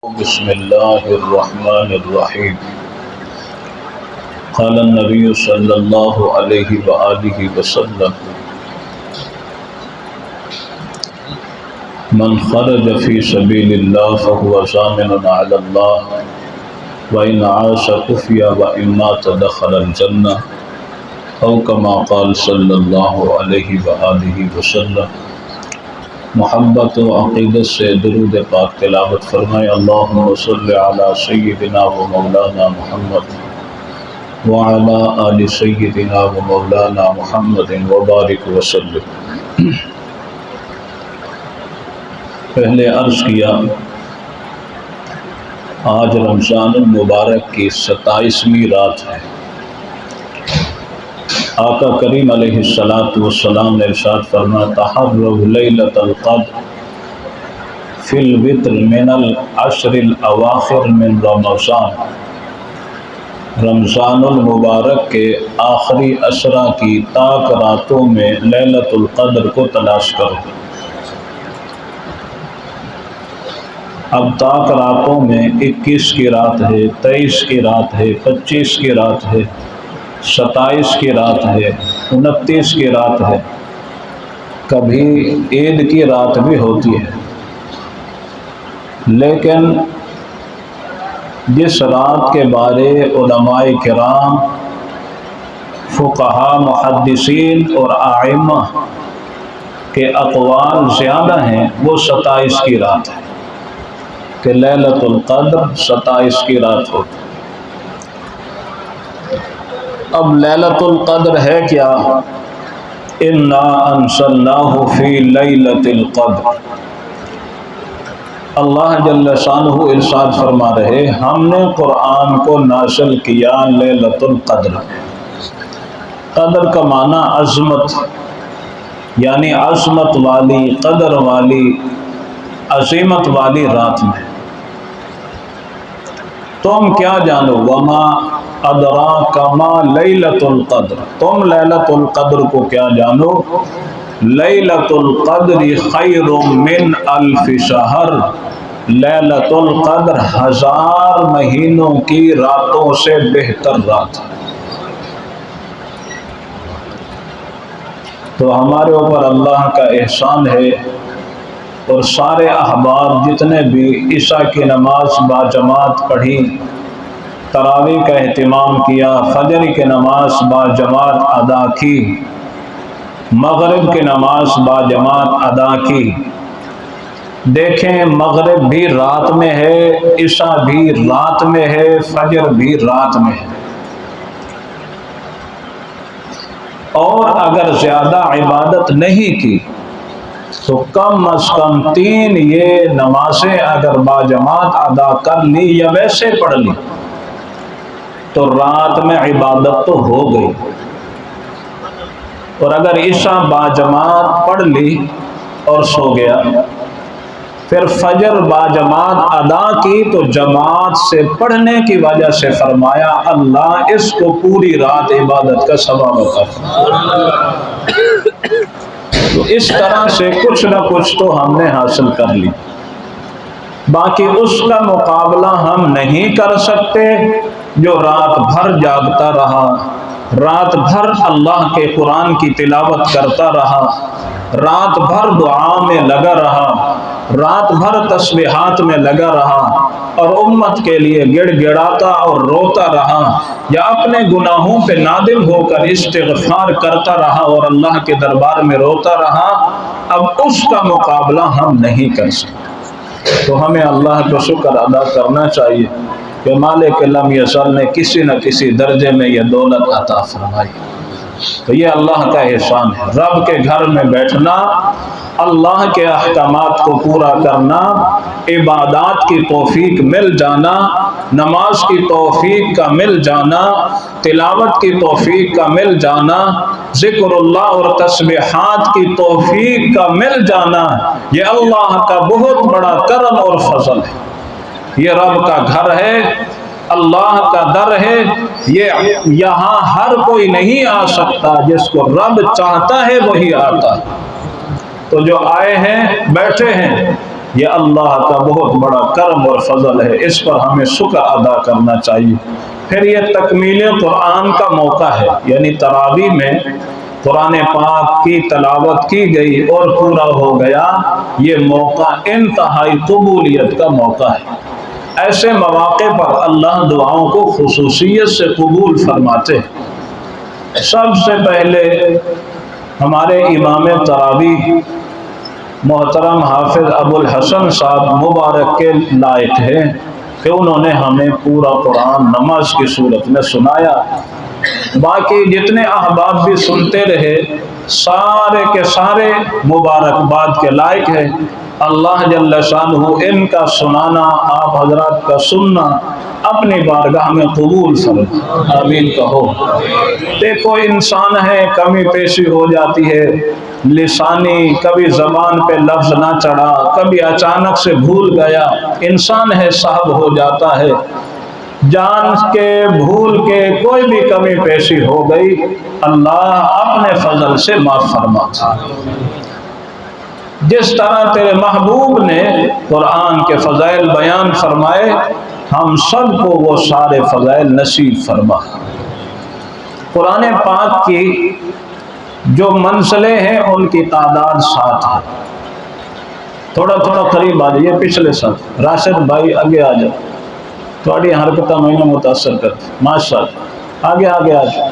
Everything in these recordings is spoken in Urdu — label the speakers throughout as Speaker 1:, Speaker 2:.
Speaker 1: بسم الله الرحمن الرحيم. قال النبي صلى الله عليه وآله وسلم: من خرج في سبيل الله فهو ضامن على الله وإن عاش كفي وإن مات دخل الجنة أو كما قال صلى الله عليه وآله وسلم. محبت و عقیدت سے درود پاک تلاوت فرمائے. اللہم صلی علی سیدنا و مولانا محمد وعلی آل سیدنا و مولانا محمد وبارک وسلم. پہلے عرض کیا آج رمضان المبارک کی 27ویں رات ہے. آقا کریم علیہ السلام نے ارشاد فرمایا: تحروا لیلۃ القدر فی الوتر من العشر الاواخر من رمضان. رمضان المبارک کے آخری عشرہ کی تاک راتوں میں لیلۃ القدر کو تلاش کرو. اب تاک راتوں میں 21 کی رات ہے، 23 کی رات ہے، 25 کی رات ہے، 27 کی رات ہے، 29 کی رات ہے، کبھی عید کی رات بھی ہوتی ہے. لیکن جس رات کے بارے علماء کرام، فقہاء، محدثین اور ائمہ کے اقوال زیادہ ہیں وہ 27 کی رات ہے کہ لیلۃ القدر 27 کی رات ہوتی. اب لیلۃ القدر ہے کیا؟ انا انزلناہ فی لیلۃ القدر. اللہ جل شانہ ارشاد فرما رہے ہم نے قرآن کو نازل کیا لیلۃ القدر. قدر کا معنی عظمت، یعنی عظمت والی، قدر والی، عظمت والی رات میں. تم کیا جانو؟ وما ادراک ما لیلۃ القدر. تم لیلۃ القدر کو کیا جانو؟ لیلۃ القدر خیر من الف شہر. لیلۃ القدر 1000 مہینوں کی راتوں سے بہتر رات. تو ہمارے اوپر اللہ کا احسان ہے اور سارے احباب جتنے بھی عشاء کی نماز باجماعت پڑھی، تراویح کا اہتمام کیا، فجر کی نماز باجماعت ادا کی، مغرب کی نماز باجماعت ادا کی. دیکھیں مغرب بھی رات میں ہے، عشاء بھی رات میں ہے، فجر بھی رات میں ہے. اور اگر زیادہ عبادت نہیں کی تو کم از کم 3 یہ نمازیں اگر باجماعت ادا کر لی یا ویسے پڑھ لی تو رات میں عبادت تو ہو گئی. اور اگر عشاء باجماعت پڑھ لی اور سو گیا، پھر فجر باجماعت ادا کی تو جماعت سے پڑھنے کی وجہ سے فرمایا اللہ اس کو پوری رات عبادت کا ثواب عطا فرمائے. تو اس طرح سے کچھ نہ کچھ تو ہم نے حاصل کر لی. باقی اس کا مقابلہ ہم نہیں کر سکتے جو رات بھر جاگتا رہا، رات بھر اللہ کے قرآن کی تلاوت کرتا رہا، رات بھر دعا میں لگا رہا، رات بھر تسبیحات میں لگا رہا اور امت کے لیے گڑ گڑاتا اور روتا رہا، یا اپنے گناہوں پہ نادم ہو کر استغفار کرتا رہا اور اللہ کے دربار میں روتا رہا. اب اس کا مقابلہ ہم نہیں کر سکتے. تو ہمیں اللہ کا شکر ادا کرنا چاہیے کہ مالک لم یزل نے کسی نہ کسی درجے میں یہ دولت عطا فرمائی. تو یہ اللہ کا احسان ہے. رب کے گھر میں بیٹھنا، اللہ کے احکامات کو پورا کرنا، عبادات کی توفیق مل جانا، نماز کی توفیق کا مل جانا، تلاوت کی توفیق کا مل جانا، ذکر اللہ اور تسبیحات کی توفیق کا مل جانا، یہ اللہ کا بہت بڑا کرم اور فضل ہے. یہ رب کا گھر ہے، اللہ کا در ہے. یہ یہاں ہر کوئی نہیں آ سکتا، جس کو رب چاہتا ہے وہی آتا ہے. تو جو آئے ہیں، بیٹھے ہیں، یہ اللہ کا بہت بڑا کرم اور فضل ہے، اس پر ہمیں شکر ادا کرنا چاہیے۔ پھر یہ تکمیل قرآن کا موقع ہے، یعنی تراویح میں قرآن پاک کی تلاوت کی گئی اور پورا ہو گیا، یہ موقع انتہائی قبولیت کا موقع ہے۔ ایسے مواقع پر اللہ دعاؤں کو خصوصیت سے قبول فرماتے ہیں۔ سب سے پہلے ہمارے امام تراویح محترم حافظ ابو الحسن صاحب مبارک کے لائق ہیں کہ انہوں نے ہمیں پورا قرآن نماز کی صورت میں سنایا۔ باقی جتنے احباب بھی سنتے رہے سارے کے سارے مبارکباد کے لائق ہیں۔ اللہ جل شانہ ان کا سنانا، آپ حضرات کا سننا اپنی بارگاہ میں قبول فرما، آمین کہو۔ دیکھو انسان ہے، کمی پیشی ہو جاتی ہے، لسانی کبھی زبان پہ لفظ نہ چڑھا، کبھی اچانک سے بھول گیا، انسان ہے صاحب ہو جاتا ہے، جان کے بھول کے کوئی بھی کمی پیشی ہو گئی، اللہ اپنے فضل سے معاف فرماتا۔ جس طرح تیرے محبوب نے قرآن کے فضائل بیان فرمائے، ہم سب کو وہ سارے فضائل نصیب فرما۔ قرآن پاک کی جو منزلیں ہیں ان کی تعداد 7 ہے۔ تھوڑا تھوڑا قریب آ جائیے، پچھلے سال راشد بھائی آگے آ جاؤ، تھوڑی حرکتیں میں نے متاثر کرتی، ماشاء اللہ آگے آگے آ جاؤ۔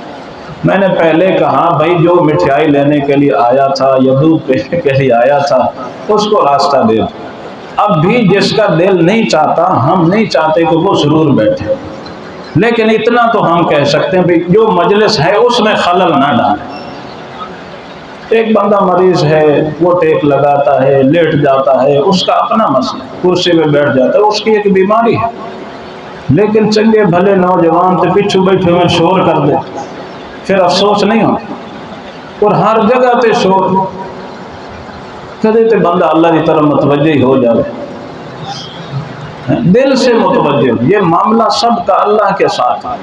Speaker 1: میں نے پہلے کہا بھائی جو مٹھائی لینے کے لیے آیا تھا یا دودھ پینے کے لیے آیا تھا اس کو راستہ دے دو۔ اب بھی جس کا دل نہیں چاہتا، ہم نہیں چاہتے کہ وہ ضرور بیٹھے، لیکن اتنا تو ہم کہہ سکتے ہیں کہ جو مجلس ہے اس میں خلل نہ ڈالے۔ ایک بندہ مریض ہے، وہ ٹیک لگاتا ہے، لیٹ جاتا ہے، اس کا اپنا مسئلہ، کرسی میں بیٹھ جاتا ہے، اس کی ایک بیماری ہے، لیکن چنگے بھلے نوجوان تو پیچھے بیٹھے ہوئے شور کر دے، پھر افسوس نہیں ہوتا۔ اور ہر جگہ تے شور، کدے تے بندہ اللہ کی طرف متوجہ ہی ہو جائے، دل سے متوجہ۔ یہ معاملہ سب کا اللہ کے ساتھ ہے۔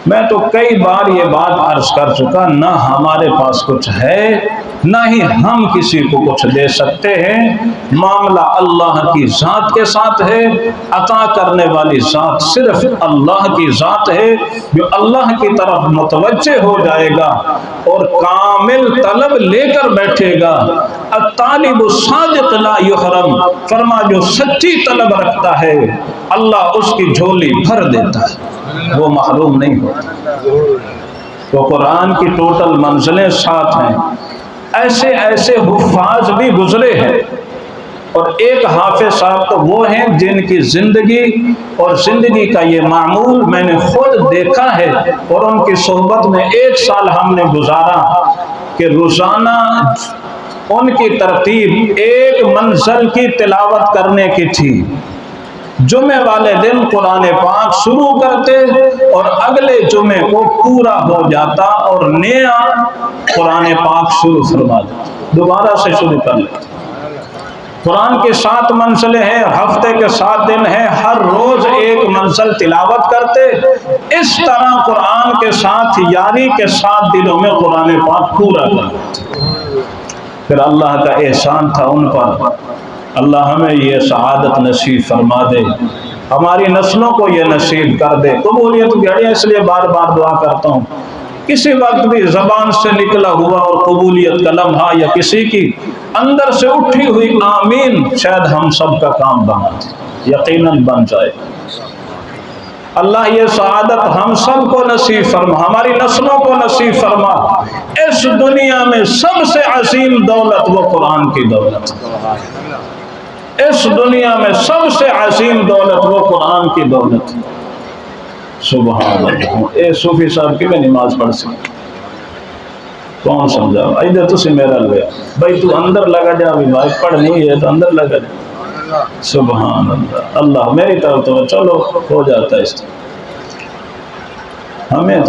Speaker 1: میں تو کئی بار یہ بات عرض کر چکا، نہ ہمارے پاس کچھ ہے نہ ہی ہم کسی کو کچھ دے سکتے ہیں، معاملہ اللہ کی ذات کے ساتھ ہے۔ عطا کرنے والی ذات صرف اللہ کی ذات ہے، جو اللہ کی طرف متوجہ ہو جائے گا اور کامل طلب لے کر بیٹھے گا۔ الطالب الصادق لا یحرم، فرما جو سچی طلب رکھتا ہے اللہ اس کی جھولی بھر دیتا ہے، وہ محروم نہیں ہوتا۔ تو قرآن کی ٹوٹل منزلیں 7 ہیں۔ ایسے ایسے حفاظ بھی گزرے ہیں، اور ایک حافظ صاحب تو وہ ہیں جن کی زندگی اور زندگی کا یہ معمول میں نے خود دیکھا ہے، اور ان کی صحبت میں 1 سال ہم نے گزارا کہ روزانہ ان کی ترتیب ایک منزل کی تلاوت کرنے کی تھی۔ جمعے والے دن قرآن پاک شروع کرتے اور اگلے جمعے کو پورا ہو جاتا اور نیا قرآن پاک شروع فرما دیتا، دوبارہ سے شروع کر لیتا۔ قرآن کے 7 منزلیں ہیں، ہفتے کے 7 دن ہیں، ہر روز ایک منزل تلاوت کرتے۔ اس طرح قرآن کے ساتھ یاری کے 7 دنوں میں قرآن پاک پورا کرتے۔ پھر اللہ کا احسان تھا ان پر، اللہ ہمیں یہ سعادت نصیب فرما دے، ہماری نسلوں کو یہ نصیب کر دے۔ قبولیت گھڑیاں اس لیے بار بار دعا کرتا ہوں، کسی وقت بھی زبان سے نکلا ہوا اور قبولیت کا لمحہ یا کسی کی اندر سے اٹھی ہوئی آمین شاید ہم سب کا کام بنا دے، یقیناً بن جائے۔ اللہ یہ سعادت ہم سب کو نصیب فرما، ہماری نسلوں کو نصیب فرما۔ اس دنیا میں سب سے عظیم دولت وہ قرآن کی دولت، اس دنیا میں سب سے عظیم دولت وہ قرآن کی دولت۔ سبحان اللہ۔ اے صوفی صاحب کی میں نماز پڑھ سکتا، کون سمجھا؟ ادھر تو سے میرا لگا بھائی، تو اندر لگا جا بھی بھائی، پڑھ نہیں ہے تو اندر لگا جا۔ سبحان اللہ، اللہ میری طرف تو چلو ہو جاتا ہے اس طرح۔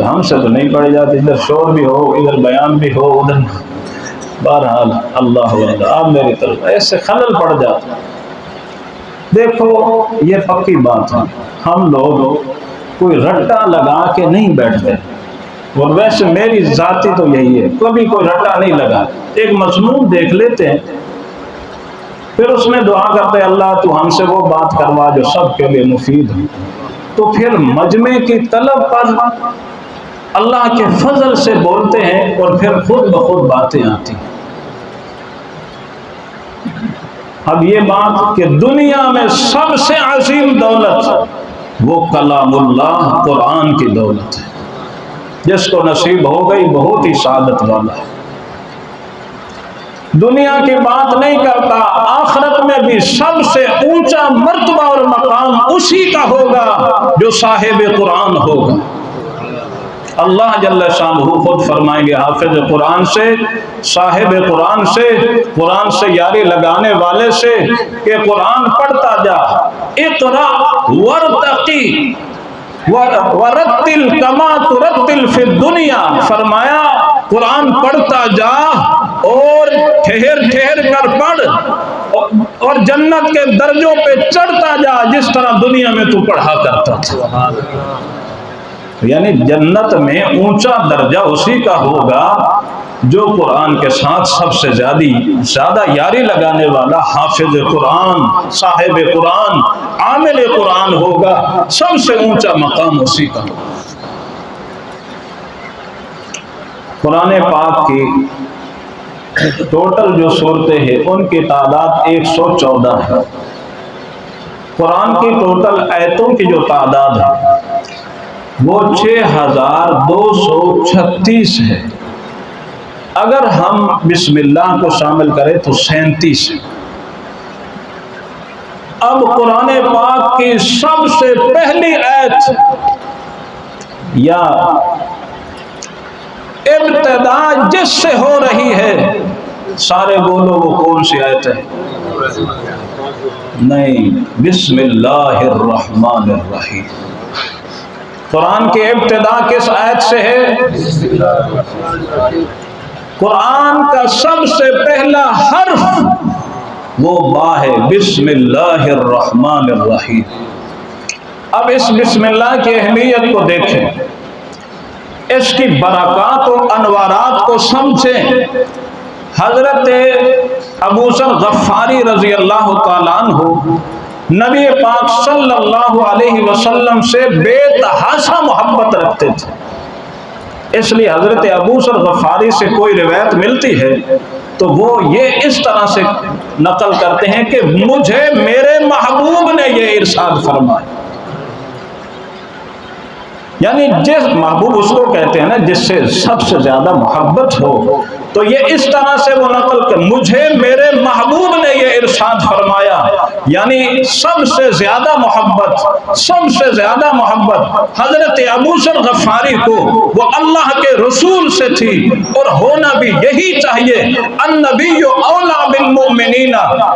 Speaker 1: ہم سے تو نہیں پڑھی جاتی، ادھر شور بھی ہو، ادھر بیان بھی ہو، ادھر بہرحال اللہ اللہ، آپ میری طرف ایسے خلل پڑ جاتا۔ دیکھو یہ پکی بات ہے، ہم لوگ کوئی رٹا لگا کے نہیں بیٹھتے، اور ویسے میری ذاتی تو یہی ہے، کبھی کوئی رٹا نہیں لگا۔ ایک مضمون دیکھ لیتے ہیں، پھر اس میں دعا کرتے اللہ تو ہم سے وہ بات کروا جو سب کے لیے مفید ہو. تو پھر مجمع کی طلب پر اللہ کے فضل سے بولتے ہیں اور پھر خود بخود باتیں آتی ہیں. اب یہ بات کہ دنیا میں سب سے عظیم دولت وہ کلام اللہ قرآن کی دولت ہے، جس کو نصیب ہو گئی بہت ہی سعادت والا ہے. دنیا کی بات نہیں کرتا، آخرت میں بھی سب سے اونچا مرتبہ اور مقام اسی کا ہوگا جو صاحب قرآن ہوگا. اللہ جل شانہ خود فرمائیں گے حافظ قرآن سے، صاحب قرآن سے، قرآن سے یاری لگانے والے سے کہ قرآن پڑھتا جا، اقرا ورتقی ورتل کما ترتل فی الدنیا. فرمایا قرآن پڑھتا جا اور ٹھہر ٹھہر کر پڑھ اور جنت کے درجوں پہ چڑھتا جا جس طرح دنیا میں تو پڑھا کرتا تھا. یعنی جنت میں اونچا درجہ اسی کا ہوگا جو قرآن کے ساتھ سب سے زیادہ یاری لگانے والا حافظ قرآن، صاحب قرآن، عامل قرآن ہوگا. سب سے اونچا مقام اسی کا ہوگا. قرآن پاک کی ٹوٹل جو صورتیں ہیں ان کی تعداد 114 ہے. قرآن کی ٹوٹل آیتوں کی جو تعداد ہے وہ 6236 ہے. اگر ہم بسم اللہ کو شامل کریں تو 37 ہے. اب قرآن پاک کی سب سے پہلی آیت یا ابتدا جس سے ہو رہی ہے، سارے بولو وہ کون سی آیت ہے؟ نہیں، بسم اللہ الرحمن الرحیم. قرآن کی ابتدا کس آیت سے ہے؟ قرآن کا سب سے پہلا حرف وہ با ہے، بسم اللہ الرحمن الرحیم. اب اس بسم اللہ کی اہمیت کو دیکھیں، اس کی برکات و انوارات کو سمجھیں. حضرت ابو ذر غفاری رضی اللہ تعالیٰ عنہ نبی پاک صلی اللہ علیہ وسلم سے بے تحاشا محبت رکھتے تھے. اس لیے حضرت ابو ذر غفاری سے کوئی روایت ملتی ہے تو وہ یہ اس طرح سے نقل کرتے ہیں کہ مجھے میرے محبوب نے یہ ارشاد فرمایا. یعنی جس محبوب اس کو کہتے ہیں نا جس سے سب سے زیادہ محبت ہو، تو یہ اس طرح سے وہ نقل کہ مجھے میرے محبوب نے یہ ارشاد فرمایا. یعنی سب سے زیادہ محبت، سب سے زیادہ محبت حضرت ابو ذر غفاری کو وہ اللہ کے رسول سے تھی، اور ہونا بھی یہی چاہیے. النبی اولا بالمؤمنین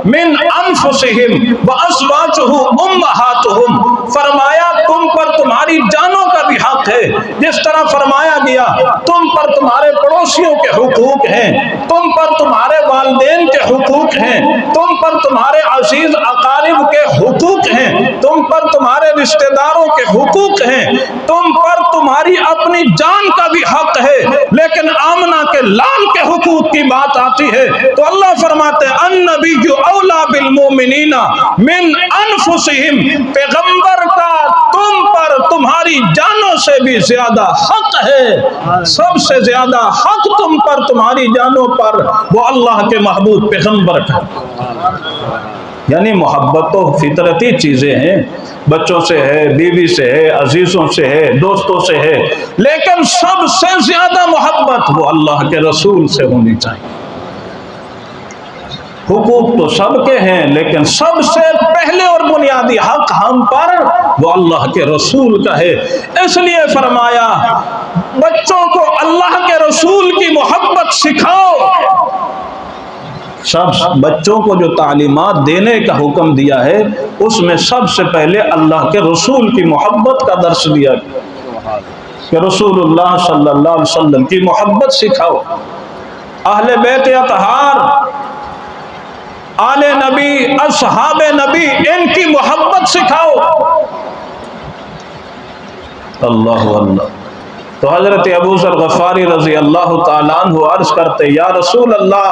Speaker 1: من انفسہم وازواجہ امہاتہم. فرمایا تم پر تمہاری جانوں کا بھی حق ہے، جس طرح فرمایا گیا تم پر تمہارے پڑوسیوں کے حقوق ہیں، تم پر تمہارے والدین کے حقوق ہیں، تم پر تمہارے عزیز اقارب کے حقوق ہیں، تم پر تمہارے رشتہ داروں کے حقوق ہیں، تم پر تمہاری اپنی جان کا بھی حق ہے. لیکن آمنہ کے لال کے حقوق کی بات آتی ہے تو اللہ فرماتے ہیں النبی اولا بالمؤمنین من انفسہم. پیغمبر کا تم پر تمہاری جانوں سے بھی زیادہ حق ہے. سب سے زیادہ حق تم پر تمہاری جانوں پر وہ اللہ کے محبوب پیغمبر کا. یعنی محبت تو فطرتی چیزیں ہیں، بچوں سے ہے، بیوی سے ہے، عزیزوں سے ہے، دوستوں سے ہے، لیکن سب سے زیادہ محبت وہ اللہ کے رسول سے ہونی چاہیے. حقوق تو سب کے ہیں لیکن سب سے پہلے اور بنیادی حق ہم پر وہ اللہ کے رسول کا ہے. اس لیے فرمایا بچوں کو اللہ کے رسول کی محبت سکھاؤ. سب بچوں کو جو تعلیمات دینے کا حکم دیا ہے اس میں سب سے پہلے اللہ کے رسول کی محبت کا درس دیا گیا کہ رسول اللہ صلی اللہ علیہ وسلم کی محبت سکھاؤ. اہل بیت اطہار، آل نبی، اصحاب نبی، ان کی محبت سکھاؤ. اللہ اللہ. تو حضرت ابو ذر غفاری رضی اللہ تعالیٰ عنہ عرض کرتے یا رسول اللہ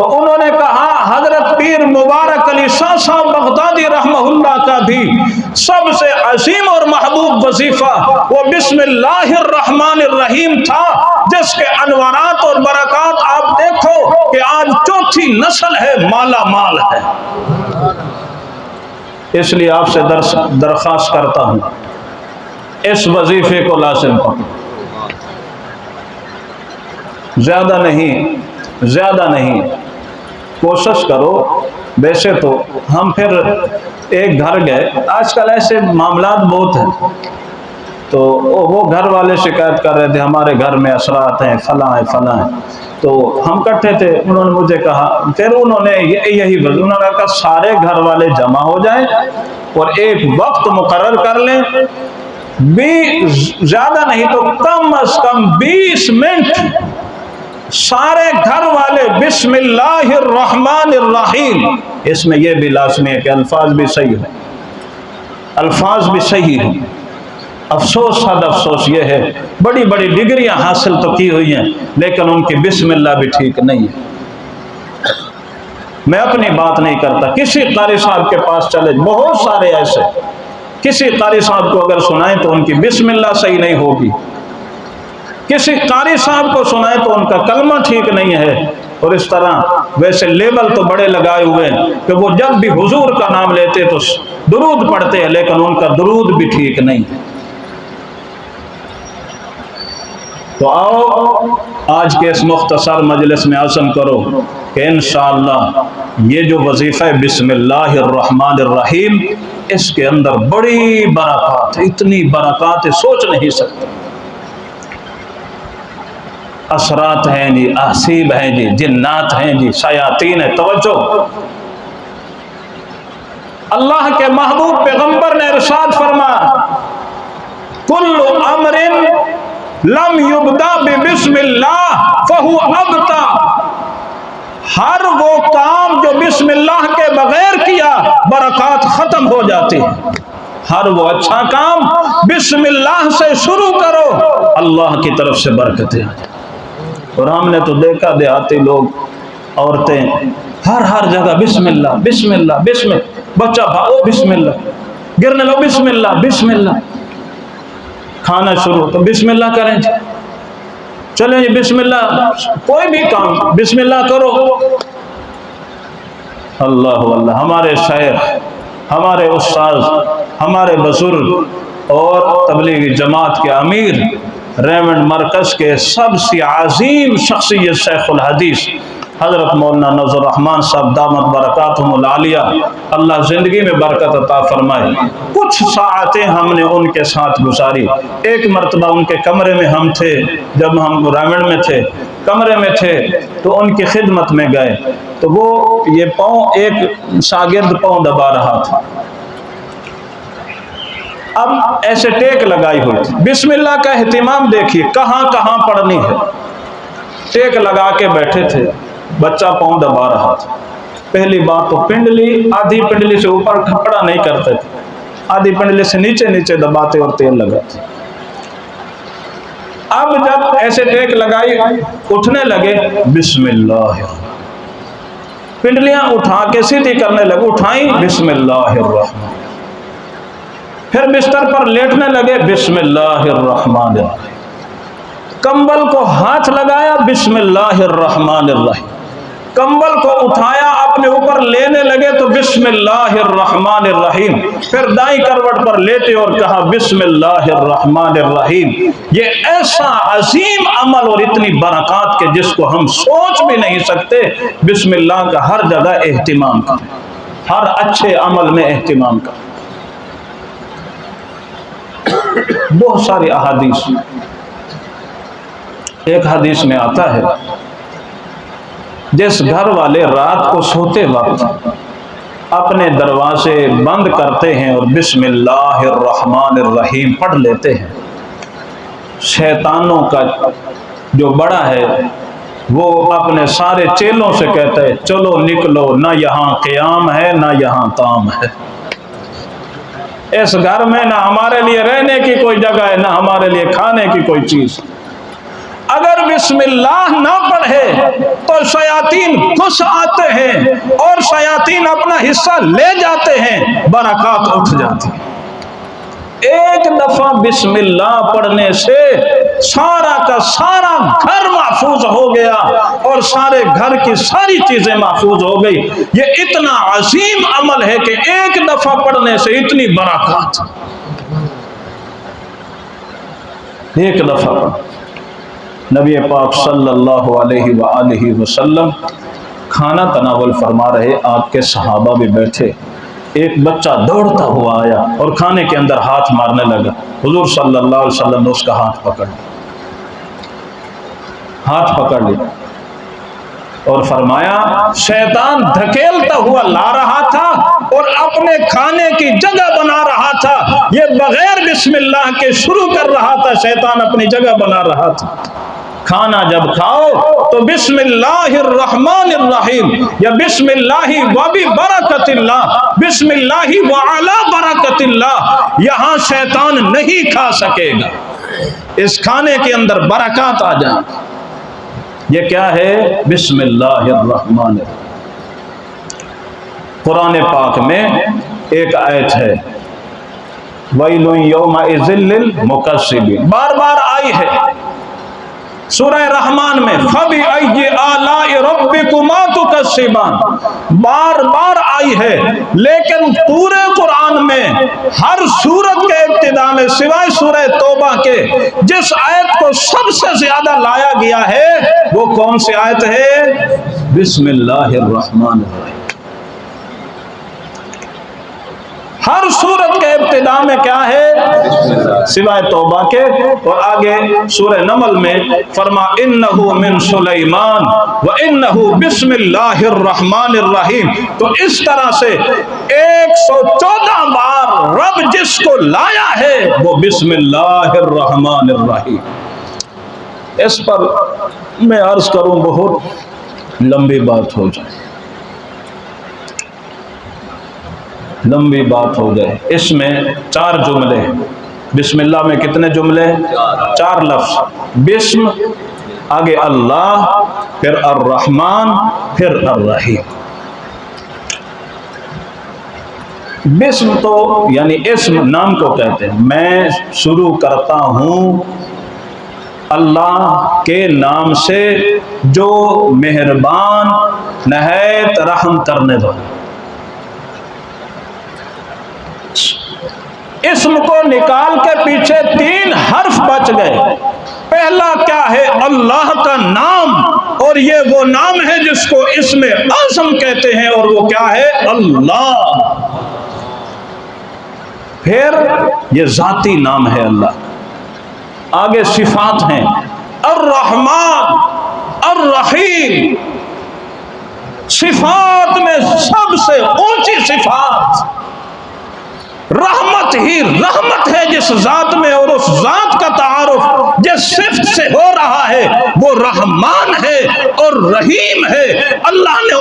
Speaker 1: تو انہوں نے کہا حضرت پیر مبارک علی شاہ صاحب بغدادی رحمہ کا بھی سب سے عظیم اور محبوب وظیفہ وہ بسم اللہ الرحمن الرحیم تھا، جس کے انوارات اور برکات آپ دیکھو کہ آج چوتھی نسل ہے مالا مال ہے۔ اس لیے آپ سے درخواست کرتا ہوں اس وظیفے کو لازم کرو، زیادہ نہیں کوشش کرو۔ ویسے تو ہم پھر ایک گھر گئے، آج کل ایسے معاملات بہت ہیں، تو وہ گھر والے شکایت کر رہے تھے ہمارے گھر میں اثرات ہیں فلاں ہیں فلاں ہیں، تو ہم کٹھے تھے، انہوں نے مجھے کہا، پھر انہوں نے انہوں نے کہا سارے گھر والے جمع ہو جائیں اور ایک وقت مقرر کر لیں، زیادہ نہیں تو کم از کم 20 منٹ سارے گھر والے بسم اللہ الرحمن الرحیم، اس میں یہ بھی لازمی ہے کہ الفاظ بھی صحیح ہیں۔ افسوس حد افسوس یہ ہے بڑی بڑی ڈگریاں حاصل تو کی ہوئی ہیں لیکن ان کی بسم اللہ بھی ٹھیک نہیں ہے۔ میں اپنی بات نہیں کرتا، کسی قاری صاحب کے پاس چلے، بہت سارے ایسے، کسی قاری صاحب کو اگر سنائیں تو ان کی بسم اللہ صحیح نہیں ہوگی، کسی قاری صاحب کو سنائیں تو ان کا کلمہ ٹھیک نہیں ہے، اور اس طرح ویسے لیبل تو بڑے لگائے ہوئے ہیں کہ وہ جب بھی حضور کا نام لیتے تو درود پڑھتے ہیں لیکن ان کا درود بھی ٹھیک نہیں ہے۔ تو آؤ آج کے اس مختصر مجلس میں عزم کرو کہ انشاءاللہ یہ جو وظیفہ بسم اللہ الرحمن الرحیم، اس کے اندر بڑی برکات، اتنی برکات سوچ نہیں سکتے، اثرات ہیں جی، احسیب ہیں جی، جنات ہیں جی، شیاطین ہیں۔ توجہ، اللہ کے محبوب پیغمبر نے ارشاد فرمایا کل امر لم یبدا بسم اللہ فہو ابتا، ہر وہ کام جو بسم اللہ کے بغیر کیا برکات ختم ہو جاتی ہے۔ ہر وہ اچھا کام بسم اللہ سے شروع کرو، اللہ کی طرف سے برکتیں آ جائیں۔ اور ہم نے تو دیکھا دیہاتی لوگ، عورتیں ہر جگہ بسم اللہ بسم اللہ بسم اللہ، بچہ بھاگو بسم اللہ، گرنے لو بسم اللہ بسم اللہ، کھانا شروع تو بسم اللہ کریں جی، چلیں جی بسم اللہ، کوئی بھی کام بسم اللہ کرو۔ اللہ اللہ، ہمارے شیخ، ہمارے استاذ، ہمارے بزرگ اور تبلیغی جماعت کے امیر، ریمنڈ مرکز کے سب سے عظیم شخصیت شیخ الحدیث حضرت مولانا نذر الرحمان صاحب دامت برکاتہم العالیہ، اللہ زندگی میں برکت عطا فرمائے، کچھ ساعتیں ہم نے ان کے ساتھ گزاری۔ ایک مرتبہ ان کے کمرے میں ہم تھے، جب ہم ریمنڈ میں تھے، کمرے میں تھے تو ان کی خدمت میں گئے، تو وہ یہ پاؤں، ایک شاگرد پاؤں دبا رہا تھا، اب ایسے ٹیک لگائی ہوئی تھی، بسم اللہ کا اہتمام دیکھیے کہاں کہاں پڑھنی ہے، ٹیک لگا کے بیٹھے تھے، بچہ پاؤں دبا رہا تھا۔ پہلی بات تو پنڈلی، آدھی پنڈلی سے اوپر کھپڑا نہیں کرتے تھے، آدھی پنڈلی سے نیچے نیچے دباتے اور تیل لگاتے۔ اب جب ایسے ٹیک لگائی، اٹھنے لگے، بسم اللہ، پنڈلیاں اٹھا کے سیدھی کرنے لگے، اٹھائیں بسم اللہ الرحمن، پھر بستر پر لیٹنے لگے بسم اللہ الرحمن الرحیم، کمبل کو ہاتھ لگایا بسم اللہ الرحمن الرحیم، کمبل کو اٹھایا اپنے اوپر لینے لگے تو بسم اللہ الرحمن الرحیم، پھر دائیں کروٹ پر لیٹے اور کہا بسم اللہ الرحمن الرحیم۔ یہ ایسا عظیم عمل اور اتنی برکات کے جس کو ہم سوچ بھی نہیں سکتے۔ بسم اللہ کا ہر جگہ اہتمام کریں، ہر اچھے عمل میں اہتمام کریں۔ بہت ساری احادیث، ایک حدیث میں آتا ہے جس گھر والے رات کو سوتے وقت اپنے دروازے بند کرتے ہیں اور بسم اللہ الرحمن الرحیم پڑھ لیتے ہیں، شیطانوں کا جو بڑا ہے وہ اپنے سارے چیلوں سے کہتا ہے چلو نکلو، نہ یہاں قیام ہے نہ یہاں تام ہے، اس گھر میں نہ ہمارے لیے رہنے کی کوئی جگہ ہے نہ ہمارے لیے کھانے کی کوئی چیز۔ اگر بسم اللہ نہ پڑھے تو شیاطین خوش آتے ہیں اور شیاطین اپنا حصہ لے جاتے ہیں، برکات اٹھ جاتی ہیں۔ ایک دفعہ بسم اللہ پڑھنے سے سارا کا سارا گھر محفوظ ہو گیا اور سارے گھر کی ساری چیزیں محفوظ ہو گئی۔ یہ اتنا عظیم عمل ہے کہ ایک دفعہ پڑھنے سے اتنی برکات، ایک دفعہ۔ نبی پاک صلی اللہ علیہ وآلہ وسلم کھانا تناول فرما رہے، آپ کے صحابہ بھی بیٹھے، ایک بچہ دوڑتا ہوا آیا اور کھانے کے اندر ہاتھ مارنے لگا۔ حضور صلی اللہ علیہ وسلم نے اس کا ہاتھ پکڑ لیا اور فرمایا شیطان دھکیلتا ہوا لا رہا تھا اور اپنے کھانے کی جگہ بنا رہا تھا، یہ بغیر بسم اللہ کے شروع کر رہا تھا، شیطان اپنی جگہ بنا رہا تھا۔ کھانا جب کھاؤ تو بسم اللہ الرحمن الرحیم یا بسم اللہ وبرکت اللہ، بسم اللہ وعلی برکت اللہ، یہاں شیطان نہیں کھا سکے گا، اس کھانے کے اندر برکات آ جائیں۔ یہ کیا ہے؟ بسم اللہ الرحمن الرحیم۔ قرآن پاک میں ایک آیت ہے ویل یومئذ للمکذبین، بار بار آئی ہے سورہ رحمان میں، فَبِأَيِّ آلَاءِ رَبِّكُمَا تُكَذِّبَانِ، بار بار آئی ہے، لیکن پورے قرآن میں ہر سورت کے ابتدا میں سوائے سورہ توبہ کے جس آیت کو سب سے زیادہ لایا گیا ہے وہ کون سی آیت ہے؟ بسم اللہ الرحمن الرحیم۔ ہر سورت کے ابتدا میں کیا ہے؟ سوائے توبہ کے۔ اور آگے سورہ نمل میں فرما انہو من سلیمان وانہو بسم اللہ الرحمن الرحیم۔ تو اس طرح سے 114 بار رب جس کو لایا ہے وہ بسم اللہ الرحمن الرحیم۔ اس پر میں عرض کروں بہت لمبی بات ہو جائے، لمبی بات ہو جائے۔ اس میں 4 جملے، بسم اللہ میں کتنے جملے؟ 4 لفظ، بسم، آگے اللہ، پھر الرحمن، پھر الرحیم۔ بسم تو یعنی اسم نام کو کہتے ہیں، میں شروع کرتا ہوں اللہ کے نام سے جو مہربان نہایت رحم کرنے والا۔ اسم کو نکال کے پیچھے 3 حرف بچ گئے۔ پہلا کیا ہے؟ اللہ کا نام، اور یہ وہ نام ہے جس کو اسم اعظم کہتے ہیں، اور وہ کیا ہے؟ اللہ۔ پھر یہ ذاتی نام ہے اللہ، آگے صفات ہیں الرحمن الرحیم، صفات میں سب سے اونچی صفات رحمت ہی رحمت ہے جس ذات میں، اور اس ذات کا تعارف جس صفت سے ہو رہا ہے وہ رحمان ہے اور رحیم ہے۔ اللہ نے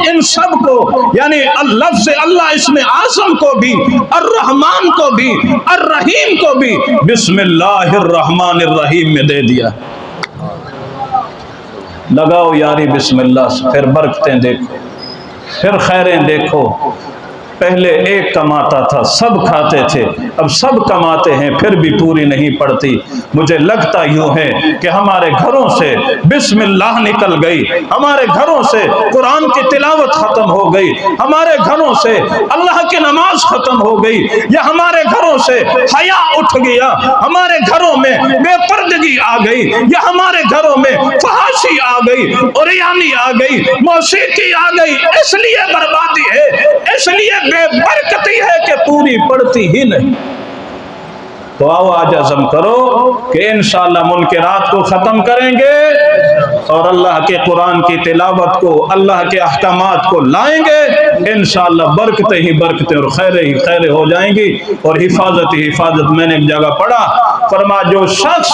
Speaker 1: ان سب کو یعنی لفظ اللہ اسم اعظم کو بھی، الرحمن کو بھی، الرحیم کو بھی بسم اللہ الرحمن الرحیم میں دے دیا۔ لگاؤ یاری بسم اللہ سے، پھر برکتیں دیکھو، پھر خیریں دیکھو۔ پہلے ایک کماتا تھا، سب کھاتے تھے، اب سب کماتے ہیں پھر بھی پوری نہیں پڑتی۔ مجھے لگتا یوں ہے کہ ہمارے گھروں سے بسم اللہ نکل گئی، ہمارے گھروں سے قرآن کی تلاوت ختم ہو گئی، ہمارے گھروں سے اللہ کی نماز ختم ہو گئی، یا ہمارے گھروں سے حیا اٹھ گیا، ہمارے گھروں میں بے پردگی آ گئی، یا ہمارے گھروں میں فحاشی آ گئی، عریانی آ گئی، موسیقی آ گئی۔ اس لیے بربادی ہے، اس لیے بے برکتی ہے کہ پوری پڑتی ہی نہیں۔ تو آؤ آج عزم کرو کہ انشاءاللہ منکرات کو ختم کریں گے اور اللہ کے قرآن کی تلاوت کو، اللہ کے احکامات کو لائیں گے، انشاءاللہ برکتیں ہی برکتیں اور خیریں ہی خیریں ہو جائیں گی، اور حفاظت ہی حفاظت۔ میں نے ایک جگہ پڑھا، فرما جو شخص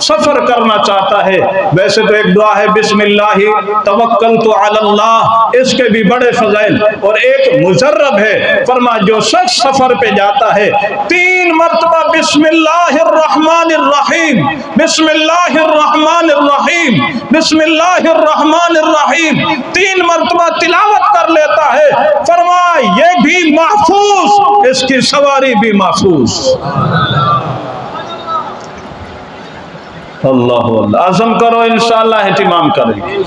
Speaker 1: سفر کرنا چاہتا ہے، ویسے تو ایک دعا ہے بسم اللہ توکلت علی اللہ، اس کے بھی بڑے فضائل، اور ایک مجرب ہے، فرما جو شخص سفر پہ جاتا ہے 3 مرتبہ بسم اللہ الرحمن الرحیم، بسم اللہ الرحمن الرحیم، بسم اللہ الرحمن الرحیم 3 مرتبہ تلاوت کر لیتا ہے، فرمایا یہ بھی محفوظ، اس کی سواری بھی محفوظ۔ اللہ اللہ، عزم کرو انشاءاللہ اہتمام کریں گے۔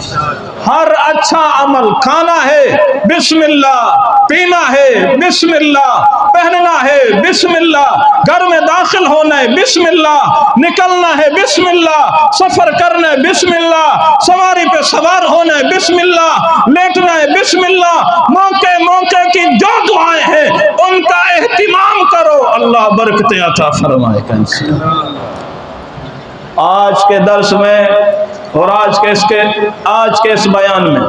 Speaker 1: ہر اچھا عمل، کھانا ہے بسم اللہ، پینا ہے بسم اللہ، پہننا ہے بسم اللہ، گھر میں داخل ہونا ہے بسم اللہ، نکلنا ہے بسم اللہ، سفر کرنا ہے بسم اللہ، سواری پہ سوار ہونا ہے بسم اللہ، لیٹنا ہے بسم اللہ، موقع موقع کی جو دعائیں ہیں ان کا اہتمام کرو، اللہ برکتیں عطا فرمائے گا انشاءاللہ۔ آج کے درس میں اور آج کے اس بیان میں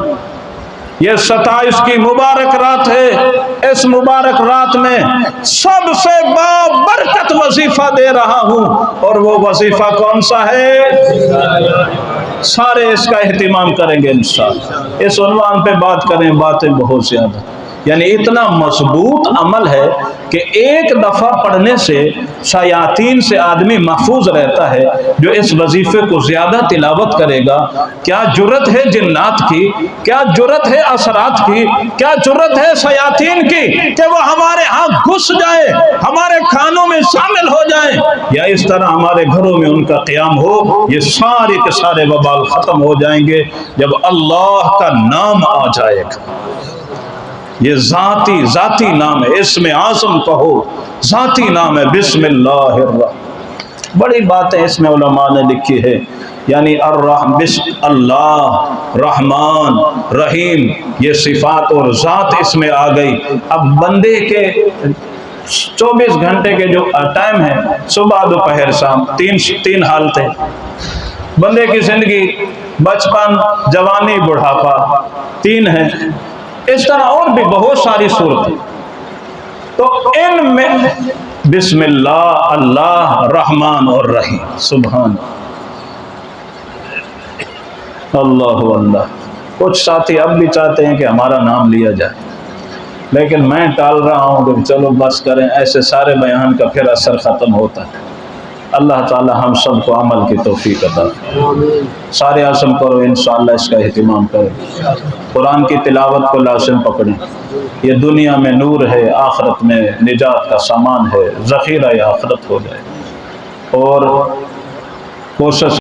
Speaker 1: یہ 27 کی مبارک رات ہے، اس مبارک رات میں سب سے بابرکت وظیفہ دے رہا ہوں، اور وہ وظیفہ کون سا ہے؟ سارے اس کا اہتمام کریں گے انشاءاللہ۔ اس عنوان پہ بات کریں، باتیں بہت زیادہ، یعنی اتنا مضبوط عمل ہے کہ ایک دفعہ پڑھنے سے شیاطین سے آدمی محفوظ رہتا ہے۔ جو اس وظیفے کو زیادہ تلاوت کرے گا، کیا جرت ہے جنات کی، کیا جرت ہے اثرات کی، کیا جرت ہے شیاطین کی کہ وہ ہمارے ہاں گھس جائے، ہمارے کھانوں میں شامل ہو جائیں، یا اس طرح ہمارے گھروں میں ان کا قیام ہو۔ یہ سارے کے سارے وبال ختم ہو جائیں گے جب اللہ کا نام آ جائے گا۔ یہ ذاتی نام ہے، اسم اعظم کہو، ذاتی نام ہے بسم اللہ الرحمن۔ بڑی باتیں اس میں علماء نے لکھی ہے، یعنی بسم اللہ رحمان رحیم، یہ صفات اور ذات اس میں آ گئی۔ اب بندے کے 24 گھنٹے کے جو ٹائم ہے، صبح دوپہر شام، تین حالتیں، بندے کی زندگی بچپن جوانی بڑھاپا 3 ہیں، اس طرح اور بھی بہت ساری صورتیں، تو ان میں بسم اللہ، اللہ، رحمان اور رحیم، سبحان اللہ اللہ۔ کچھ ساتھی اب بھی چاہتے ہیں کہ ہمارا نام لیا جائے، لیکن میں ٹال رہا ہوں کہ چلو بس کریں، ایسے سارے بیان کا پھر اثر ختم ہوتا ہے۔ اللہ تعالی ہم سب کو عمل کی توفیق عطا فرمائے۔ سارے عزم کرو انشاءاللہ اس کا اہتمام کریں، قرآن کی تلاوت کو لازم پکڑیں، یہ دنیا میں نور ہے، آخرت میں نجات کا سامان ہے، ذخیرہ آخرت ہو جائے، اور کوشش